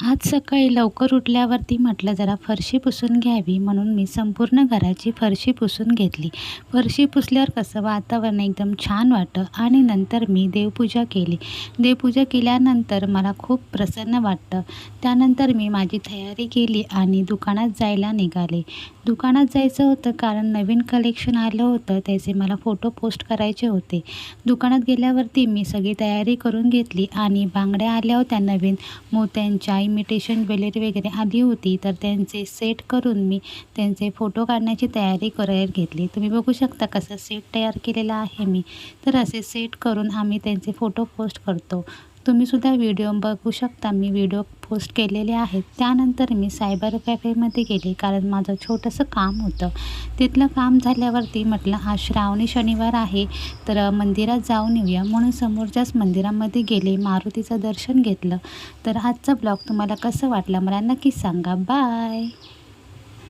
आज सकाळी लवकर उठल्यावरती म्हटलं जरा फरशी पुसून घ्यावी म्हणून मी संपूर्ण घराची फरशी पुसून घेतली. फरशी पुसल्यावर कसं वातावरण एकदम छान वाटतं आणि नंतर मी देवपूजा केली. देवपूजा केल्यानंतर मला खूप प्रसन्न वाटतं. त्यानंतर मी माझी तयारी केली आणि दुकानात जायला निघाले. दुकानात जायचं होतं कारण नवीन कलेक्शन आलं होतं, त्याचे मला फोटो पोस्ट करायचे होते. दुकानात गेल्यावरती मी सगळी तयारी करून घेतली आणि बांगड्या आल्या होत्या नवीन मोत्यांच्या, इमिटेशन ज्वेलरी वगैरे आली होती, तर त्यांचे सेट करून मी त्यांचे फोटो काढण्याची तयारी करायला घेतली. तुम्ही बघू शकता कसं सेट तयार केलेला आहे मी. तर असे सेट करून आम्ही त्यांचे फोटो पोस्ट करतो. तुम्हीसुद्धा व्हिडिओ बघू शकता, मी व्हिडिओ पोस्ट केलेले आहेत. त्यानंतर मी सायबर कॅफेमध्ये गेले कारण माझं छोटंसं काम होतं. तिथलं काम झाल्यावरती म्हटलं आज श्रावणी शनिवार आहे, तर मंदिरात जाऊन येऊया म्हणून समोरच्याच मंदिरामध्ये गेले, मारुतीचं दर्शन घेतलं. तर आजचा ब्लॉग तुम्हाला कसं वाटला मला नक्कीच सांगा. बाय.